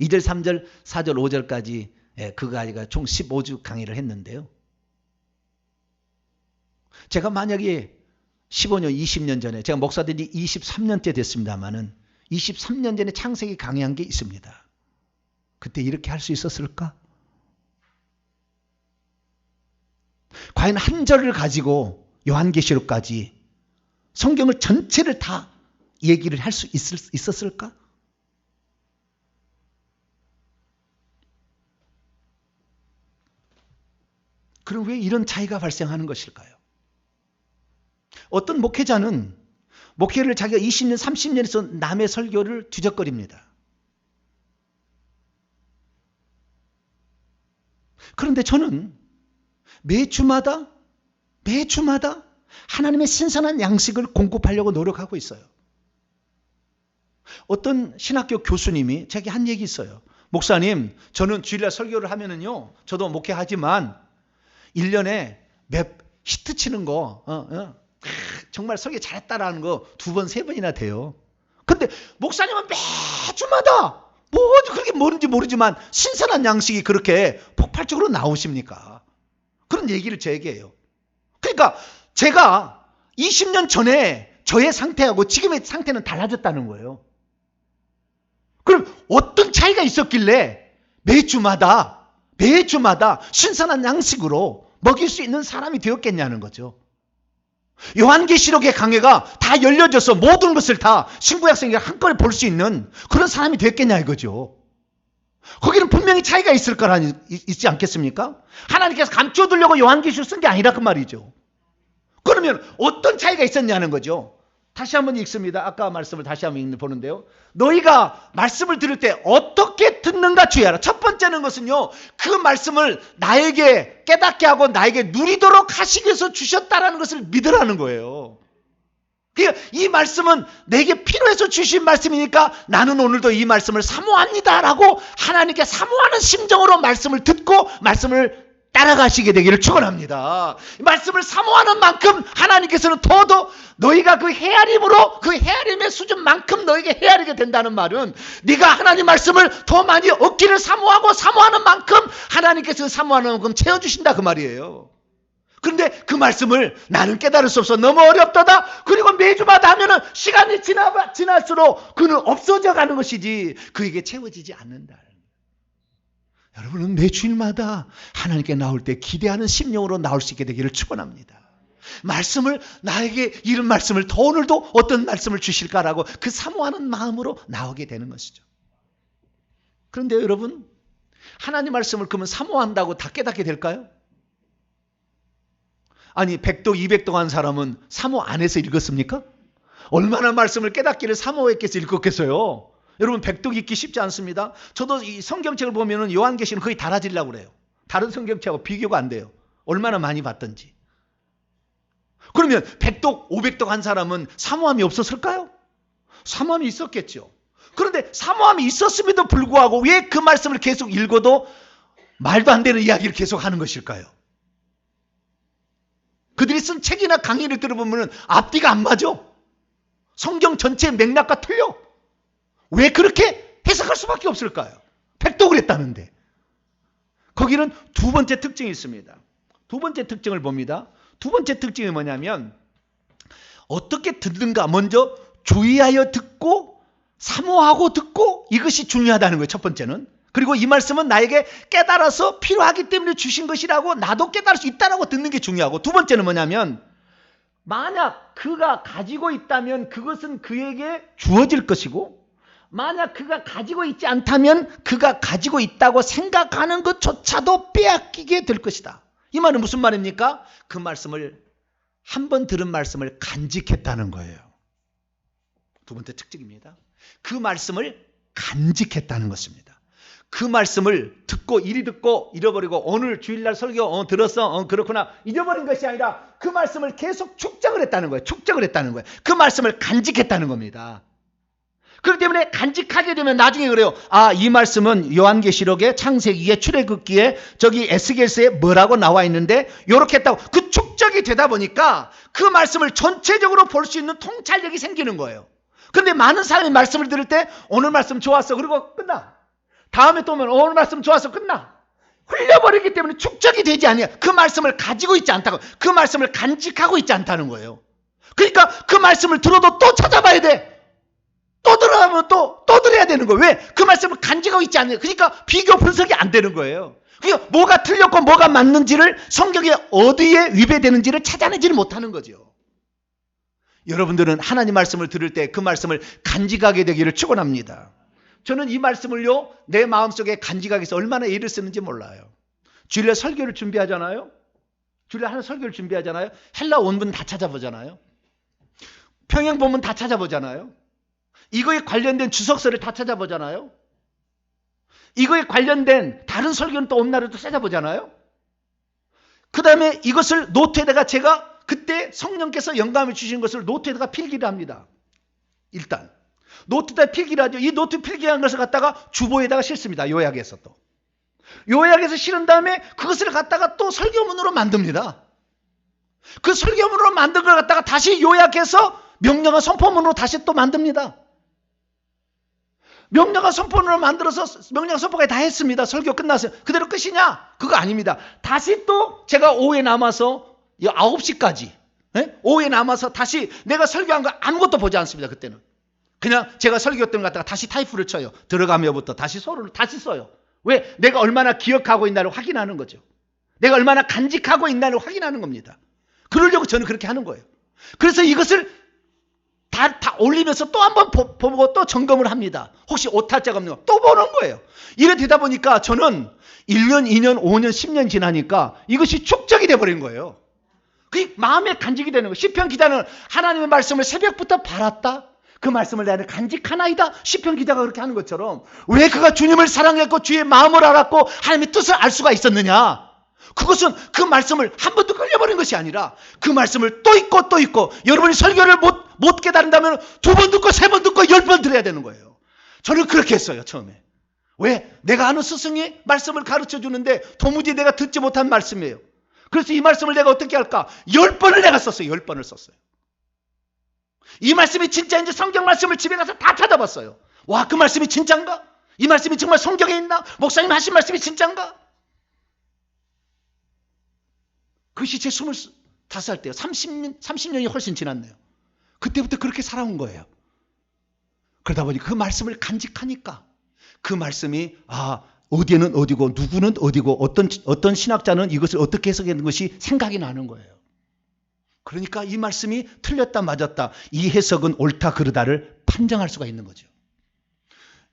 2절, 3절, 4절, 5절까지 그가 총 15주 강의를 했는데요. 제가 만약에 15년, 20년 전에 제가 목사된 지 23년째 됐습니다마는 23년 전에 창세기 강의한 게 있습니다. 그때 이렇게 할 수 있었을까? 과연 한 절을 가지고 요한계시록까지 성경을 전체를 다 얘기를 할 수 있었을까? 그럼 왜 이런 차이가 발생하는 것일까요? 어떤 목회자는 목회를 자기가 20년, 30년에서 남의 설교를 뒤적거립니다. 그런데 저는 매주마다 하나님의 신선한 양식을 공급하려고 노력하고 있어요. 어떤 신학교 교수님이 제게 한 얘기 있어요. 목사님, 저는 주일날 설교를 하면은요, 저도 목회하지만 1년에 몇 히트 치는 거, 정말 설교 잘했다라는 거 2번, 3번이나 돼요. 근데 목사님은 매주마다 뭐 그렇게 뭐는지 모르지만 신선한 양식이 그렇게 폭발적으로 나오십니까? 그런 얘기를 저에게 해요. 그러니까 제가 20년 전에 저의 상태하고 지금의 상태는 달라졌다는 거예요. 그럼 어떤 차이가 있었길래 매주마다 신선한 양식으로 먹일 수 있는 사람이 되었겠냐는 거죠. 요한계시록의 강해가 다 열려져서 모든 것을 다 신구약성경을 한꺼번에 볼 수 있는 그런 사람이 됐겠냐 이거죠. 거기는 분명히 차이가 있을 거라 있지 않겠습니까? 하나님께서 감춰두려고 요한계시록 쓴 게 아니라 그 말이죠. 그러면 어떤 차이가 있었냐는 거죠. 다시 한번 읽습니다. 아까 말씀을 다시 한번 보는데요. 너희가 말씀을 들을 때 어떻게 듣는가 주의하라. 첫 번째는 것은요, 그 말씀을 나에게 깨닫게 하고 나에게 누리도록 하시기 위해서 주셨다라는 것을 믿으라는 거예요. 그러니까 이 말씀은 내게 필요해서 주신 말씀이니까 나는 오늘도 이 말씀을 사모합니다라고 하나님께 사모하는 심정으로 말씀을 듣고 말씀을 따라가시게 되기를 축원합니다. 말씀을 사모하는 만큼 하나님께서는 더더 너희가 그 헤아림으로 그 헤아림의 수준만큼 너에게 헤아리게 된다는 말은 네가 하나님 말씀을 더 많이 얻기를 사모하고 사모하는 만큼 하나님께서 사모하는 만큼 채워주신다 그 말이에요. 그런데 그 말씀을 나는 깨달을 수 없어 너무 어렵다다. 그리고 매주마다 하면은 시간이 지날수록 그는 없어져 가는 것이지 그에게 채워지지 않는다. 여러분은 매주일마다 하나님께 나올 때 기대하는 심령으로 나올 수 있게 되기를 축원합니다. 말씀을 나에게 이런 말씀을 더 오늘도 어떤 말씀을 주실까라고 그 사모하는 마음으로 나오게 되는 것이죠. 그런데 여러분 하나님 말씀을 그러면 사모한다고 다 깨닫게 될까요? 아니 100도 200도 한 사람은 사모 안 해서 읽었습니까? 얼마나 말씀을 깨닫기를 사모했겠어 읽었겠어요? 여러분 100도 읽기 쉽지 않습니다. 저도 이 성경책을 보면은 요한계시는 거의 달아지려고 그래요. 다른 성경책하고 비교가 안 돼요. 얼마나 많이 봤던지. 그러면 100독 500독 한 사람은 사모함이 없었을까요? 사모함이 있었겠죠. 그런데 사모함이 있었음에도 불구하고 왜 그 말씀을 계속 읽어도 말도 안 되는 이야기를 계속 하는 것일까요? 그들이 쓴 책이나 강의를 들어보면 앞뒤가 안 맞아. 성경 전체의 맥락과 틀려. 왜 그렇게 해석할 수밖에 없을까요? 100독을 했다는데. 거기는 두 번째 특징이 있습니다. 두 번째 특징을 봅니다. 두 번째 특징이 뭐냐면 어떻게 듣는가 먼저 주의하여 듣고 사모하고 듣고 이것이 중요하다는 거예요. 첫 번째는. 그리고 이 말씀은 나에게 깨달아서 필요하기 때문에 주신 것이라고 나도 깨달을 수 있다라고 듣는 게 중요하고 두 번째는 뭐냐면 만약 그가 가지고 있다면 그것은 그에게 주어질 것이고 만약 그가 가지고 있지 않다면 그가 가지고 있다고 생각하는 것조차도 빼앗기게 될 것이다. 이 말은 무슨 말입니까? 그 말씀을 한 번 들은 말씀을 간직했다는 거예요. 두 번째 특징입니다. 그 말씀을 간직했다는 것입니다. 그 말씀을 듣고 이리 듣고 잃어버리고 오늘 주일날 설교 들었어 그렇구나 잊어버린 것이 아니라 그 말씀을 계속 축적을 했다는 거예요. 축적을 했다는 거예요. 그 말씀을 간직했다는 겁니다. 그렇기 때문에 간직하게 되면 나중에 그래요. 아, 이 말씀은 요한계시록에 창세기에 출애굽기에 저기 에스겔서에 뭐라고 나와 있는데 요렇게 했다고 그 축적이 되다 보니까 그 말씀을 전체적으로 볼 수 있는 통찰력이 생기는 거예요. 그런데 많은 사람이 말씀을 들을 때 오늘 말씀 좋았어. 그리고 끝나. 다음에 또 오면 오늘 말씀 좋았어. 끝나. 흘려버리기 때문에 축적이 되지 않아요. 그 말씀을 가지고 있지 않다고. 그 말씀을 간직하고 있지 않다는 거예요. 그러니까 그 말씀을 들어도 또 찾아봐야 돼. 또 들어가면 또 들어야 되는 거예요. 왜? 그 말씀을 간직하고 있지 않아요. 그러니까 비교 분석이 안 되는 거예요. 그러니까 뭐가 틀렸고 뭐가 맞는지를 성경에 어디에 위배되는지를 찾아내지를 못하는 거죠. 여러분들은 하나님 말씀을 들을 때 그 말씀을 간직하게 되기를 축원합니다. 저는 이 말씀을요 내 마음속에 간직하기 위해서 얼마나 애를 쓰는지 몰라요. 주일에 설교를 준비하잖아요. 주일에 하는 설교를 준비하잖아요. 헬라 원문 다 찾아보잖아요. 평행 본문 다 찾아보잖아요. 이거에 관련된 주석서를 다 찾아보잖아요. 이거에 관련된 다른 설교는 또 없나를 또 찾아보잖아요. 그 다음에 이것을 노트에다가 제가 그때 성령께서 영감을 주신 것을 노트에다가 필기를 합니다. 일단 노트에다 필기를 하죠. 이 노트 필기한 것을 갖다가 주보에다가 싣습니다. 요약해서 또. 요약해서 실은 다음에 그것을 갖다가 또 설교문으로 만듭니다. 그 설교문으로 만든 걸 갖다가 다시 요약해서 명령과 선포문으로 다시 또 만듭니다. 명령과 선포문으로 만들어서 명령과 선포까지 다 했습니다. 설교 끝났어요. 그대로 끝이냐? 그거 아닙니다. 다시 또 제가 오후에 남아서 9시까지 오후에 남아서 다시 내가 설교한 거 아무것도 보지 않습니다. 그때는. 그냥 제가 설교했던 것 갖다가 다시 타이프를 쳐요. 들어가며부터 다시 서로를 다시 써요. 왜? 내가 얼마나 기억하고 있나를 확인하는 거죠. 내가 얼마나 간직하고 있나를 확인하는 겁니다. 그러려고 저는 그렇게 하는 거예요. 그래서 이것을 다 올리면서 또 한번 보고 또 점검을 합니다. 혹시 오탈자가 없는 거 또 보는 거예요. 이래 되다 보니까 저는 1년, 2년, 5년, 10년 지나니까 이것이 축적이 돼버린 거예요. 그게 마음에 간직이 되는 거예요. 시편 기자는 하나님의 말씀을 새벽부터 바랐다. 그 말씀을 내가 간직하나이다. 시편 기자가 그렇게 하는 것처럼 왜 그가 주님을 사랑했고 주의 마음을 알았고 하나님의 뜻을 알 수가 있었느냐. 그것은 그 말씀을 한 번도 끌려버린 것이 아니라 그 말씀을 또 읽고 또 읽고 여러분이 설교를 못 깨달은다면 2번 듣고 3번 듣고 10번 들어야 되는 거예요. 저는 그렇게 했어요. 처음에. 왜? 내가 아는 스승이 말씀을 가르쳐 주는데 도무지 내가 듣지 못한 말씀이에요. 그래서 이 말씀을 내가 어떻게 할까? 10번을 내가 썼어요. 10번을 썼어요. 이 말씀이 진짜인지 성경 말씀을 집에 가서 다 찾아봤어요. 와, 그 말씀이 진짜인가? 이 말씀이 정말 성경에 있나? 목사님 하신 말씀이 진짜인가? 그것이 제 25살 때요. 30년이 훨씬 지났네요. 그때부터 그렇게 살아온 거예요. 그러다 보니 그 말씀을 간직하니까 그 말씀이 어디는 어디고 누구는 어디고 어떤 신학자는 이것을 어떻게 해석하는 것이 생각이 나는 거예요. 그러니까 이 말씀이 틀렸다 맞았다 이 해석은 옳다 그르다를 판정할 수가 있는 거죠.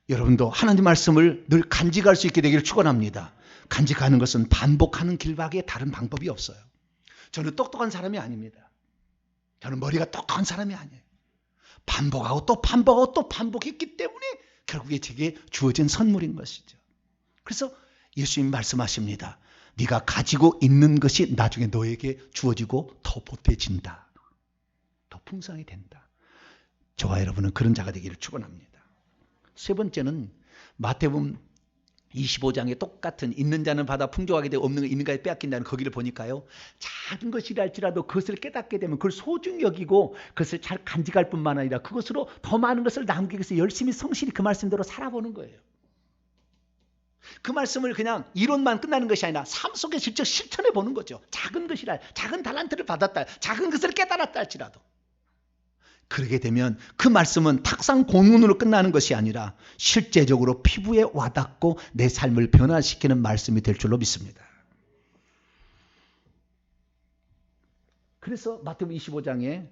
여러분도 하나님 말씀을 늘 간직할 수 있게 되기를 축원합니다. 간직하는 것은 반복하는 길밖에 다른 방법이 없어요. 저는 똑똑한 사람이 아닙니다. 저는 머리가 똑똑한 사람이 아니에요. 반복하고 또 반복하고 또 반복했기 때문에 결국에 제게 주어진 선물인 것이죠. 그래서 예수님 말씀하십니다. 네가 가지고 있는 것이 나중에 너에게 주어지고 더 보태진다. 더 풍성히 된다. 저와 여러분은 그런 자가 되기를 축원합니다. 세 번째는 마태복음 25장에 똑같은 있는 자는 받아 풍족하게 되고 없는 거 있는 자에 빼앗긴다는 거기를 보니까요. 작은 것이라 할지라도 그것을 깨닫게 되면 그걸 소중히 여기고 그것을 잘 간직할 뿐만 아니라 그것으로 더 많은 것을 남기기 위해서 열심히 성실히 그 말씀대로 살아보는 거예요. 그 말씀을 그냥 이론만 끝나는 것이 아니라 삶 속에 직접 실천해 보는 거죠. 작은 것이라 작은 달란트를 받았다. 작은 것을 깨달았다 할지라도. 그러게 되면 그 말씀은 탁상 공문으로 끝나는 것이 아니라 실제적으로 피부에 와닿고 내 삶을 변화시키는 말씀이 될 줄로 믿습니다. 그래서 마태복음 25장에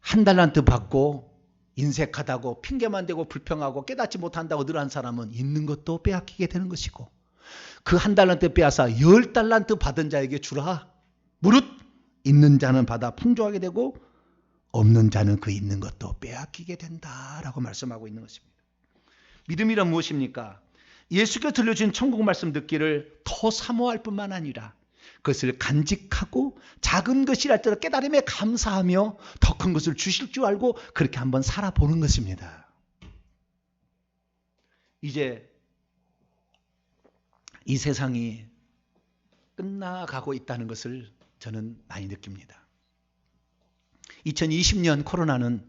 한 달란트 받고 인색하다고 핑계만 대고 불평하고 깨닫지 못한다고 늘 한 사람은 있는 것도 빼앗기게 되는 것이고 그 한 달란트 빼앗아 10달란트 받은 자에게 주라. 무릇 있는 자는 받아 풍족하게 되고 없는 자는 그 있는 것도 빼앗기게 된다라고 말씀하고 있는 것입니다. 믿음이란 무엇입니까? 예수께서 들려주신 천국 말씀 듣기를 더 사모할 뿐만 아니라 그것을 간직하고 작은 것이라 할지라도 깨달음에 감사하며 더 큰 것을 주실 줄 알고 그렇게 한번 살아보는 것입니다. 이제 이 세상이 끝나가고 있다는 것을 저는 많이 느낍니다. 2020년 코로나는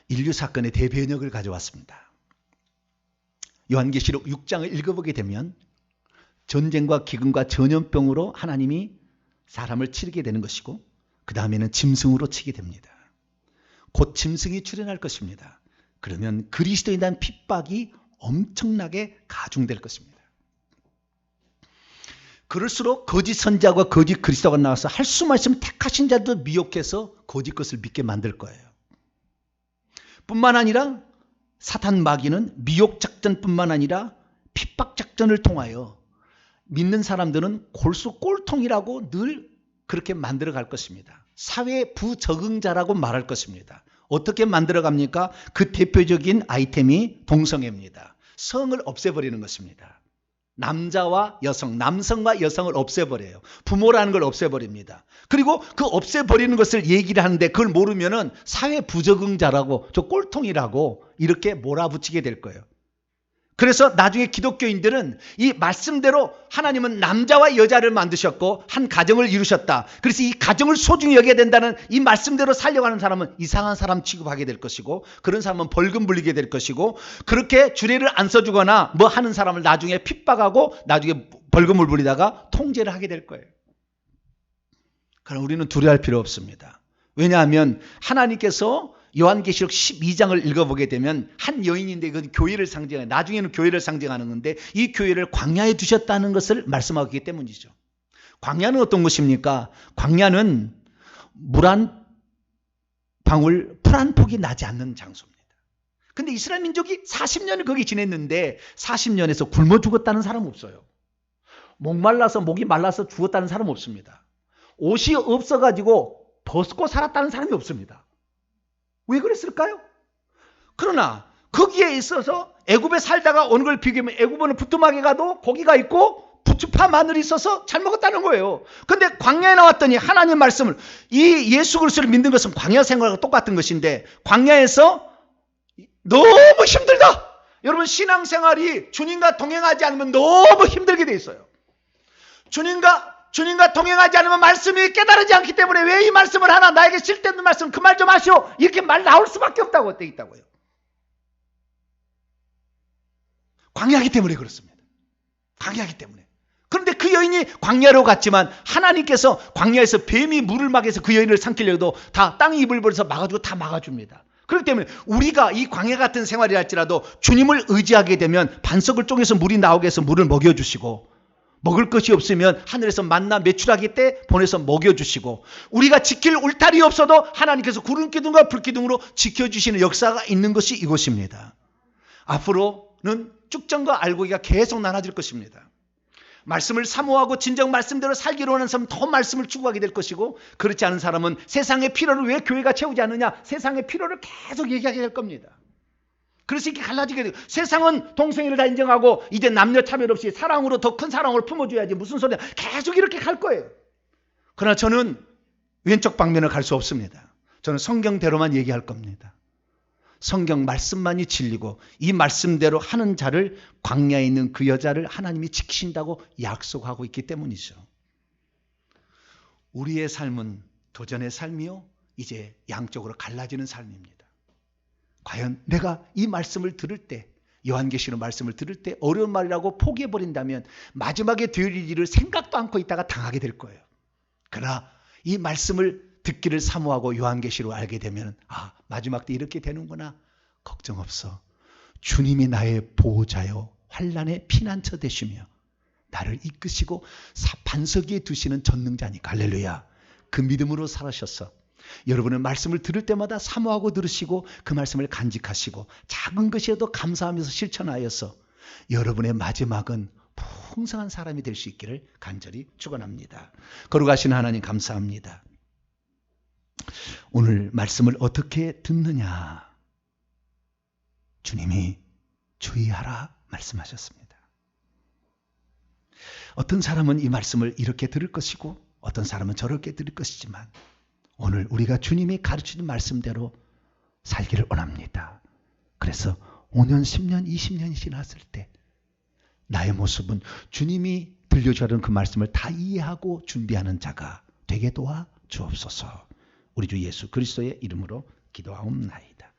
인류 사건의 대변혁을 가져왔습니다. 요한계시록 6장을 읽어보게 되면 전쟁과 기근과 전염병으로 하나님이 사람을 치르게 되는 것이고 그 다음에는 짐승으로 치게 됩니다. 곧 짐승이 출현할 것입니다. 그러면 그리스도에 대한 핍박이 엄청나게 가중될 것입니다. 그럴수록 거짓 선지자와 거짓 그리스도가 나와서 할 수만 있으면 택하신 자도 미혹해서 거짓 것을 믿게 만들 거예요. 뿐만 아니라 사탄 마귀는 미혹 작전뿐만 아니라 핍박 작전을 통하여 믿는 사람들은 골수 꼴통이라고 늘 그렇게 만들어 갈 것입니다. 사회 부적응자라고 말할 것입니다. 어떻게 만들어 갑니까? 그 대표적인 아이템이 동성애입니다. 성을 없애버리는 것입니다. 남자와 여성, 남성과 여성을 없애버려요. 부모라는 걸 없애버립니다. 그리고 그 없애버리는 것을 얘기를 하는데 그걸 모르면은 사회 부적응자라고, 저 꼴통이라고 이렇게 몰아붙이게 될 거예요. 그래서 나중에 기독교인들은 이 말씀대로 하나님은 남자와 여자를 만드셨고 한 가정을 이루셨다. 그래서 이 가정을 소중히 여겨야 된다는 이 말씀대로 살려가는 사람은 이상한 사람 취급하게 될 것이고 그런 사람은 벌금 물리게 될 것이고 그렇게 주례를 안 써주거나 뭐 하는 사람을 나중에 핍박하고 나중에 벌금을 물리다가 통제를 하게 될 거예요. 그럼 우리는 두려워할 필요 없습니다. 왜냐하면 하나님께서 요한계시록 12장을 읽어보게 되면 한 여인인데 이건 교회를 상징하는, 나중에는 교회를 상징하는 건데 이 교회를 광야에 두셨다는 것을 말씀하기 때문이죠. 광야는 어떤 것입니까? 광야는 물 한 방울, 풀 한 폭이 나지 않는 장소입니다. 근데 이스라엘 민족이 40년을 거기 지냈는데 40년에서 굶어 죽었다는 사람 없어요. 목말라서 목이 말라서 죽었다는 사람 없습니다. 옷이 없어가지고 벗고 살았다는 사람이 없습니다. 왜 그랬을까요? 그러나 거기에 있어서 애굽에 살다가 어느 걸 비교하면 애굽은 부뚜막에 가도 고기가 있고 부추파 마늘이 있어서 잘 먹었다는 거예요. 그런데 광야에 나왔더니 하나님 말씀을, 이 예수 그리스도를 믿는 것은 광야 생활과 똑같은 것인데 광야에서 너무 힘들다. 여러분 신앙생활이 주님과 동행하지 않으면 너무 힘들게 돼 있어요. 주님과 동행하지 않으면 말씀이 깨달지 않기 때문에 왜 이 말씀을 하나, 나에게 쓸데없는 말씀 그 말 좀 하시오, 이렇게 말 나올 수밖에 없다고 돼 있다고요. 광야하기 때문에 그렇습니다. 광야하기 때문에. 그런데 그 여인이 광야로 갔지만 하나님께서 광야에서 뱀이 물을 막아서 그 여인을 삼키려도 다 땅이 입을 벌려서 막아주고 다 막아줍니다. 그렇기 때문에 우리가 이 광야 같은 생활이 할지라도 주님을 의지하게 되면 반석을 쪼개서 물이 나오게 해서 물을 먹여주시고, 먹을 것이 없으면 하늘에서 만나 메추라기 때 보내서 먹여주시고, 우리가 지킬 울타리 없어도 하나님께서 구름기둥과 불기둥으로 지켜주시는 역사가 있는 것이 이곳입니다. 앞으로는 쭉정과 알고기가 계속 나눠질 것입니다. 말씀을 사모하고 진정 말씀대로 살기로 하는 사람은 더 말씀을 추구하게 될 것이고, 그렇지 않은 사람은 세상의 필요를 왜 교회가 채우지 않느냐, 세상의 필요를 계속 얘기하게 될 겁니다. 그래서 이렇게 갈라지게 돼요. 세상은 동성애를 다 인정하고 이제 남녀 차별 없이 사랑으로 더 큰 사랑을 품어줘야지, 무슨 소리야, 계속 이렇게 갈 거예요. 그러나 저는 왼쪽 방면을 갈 수 없습니다. 저는 성경대로만 얘기할 겁니다. 성경 말씀만이 진리고 이 말씀대로 하는 자를, 광야에 있는 그 여자를 하나님이 지키신다고 약속하고 있기 때문이죠. 우리의 삶은 도전의 삶이요, 이제 양쪽으로 갈라지는 삶입니다. 과연 내가 이 말씀을 들을 때, 요한계시록 말씀을 들을 때 어려운 말이라고 포기해버린다면 마지막에 될 일을 생각도 않고 있다가 당하게 될 거예요. 그러나 이 말씀을 듣기를 사모하고 요한계시록을 알게 되면, 아, 마지막 때 이렇게 되는구나. 걱정 없어. 주님이 나의 보호자요 환난의 피난처 되시며 나를 이끄시고 반석 위에 두시는 전능자니까. 할렐루야. 그 믿음으로 살아셨어. 여러분은 말씀을 들을 때마다 사모하고 들으시고 그 말씀을 간직하시고 작은 것이라도 감사하면서 실천하여서 여러분의 마지막은 풍성한 사람이 될 수 있기를 간절히 축원합니다. 거룩하신 하나님 감사합니다. 오늘 말씀을 어떻게 듣느냐, 주님이 주의하라 말씀하셨습니다. 어떤 사람은 이 말씀을 이렇게 들을 것이고 어떤 사람은 저렇게 들을 것이지만 오늘 우리가 주님이 가르치는 말씀대로 살기를 원합니다. 그래서 5년, 10년, 20년이 지났을 때 나의 모습은 주님이 들려주는 그 말씀을 다 이해하고 준비하는 자가 되게 도와 주옵소서. 우리 주 예수 그리스도의 이름으로 기도하옵나이다.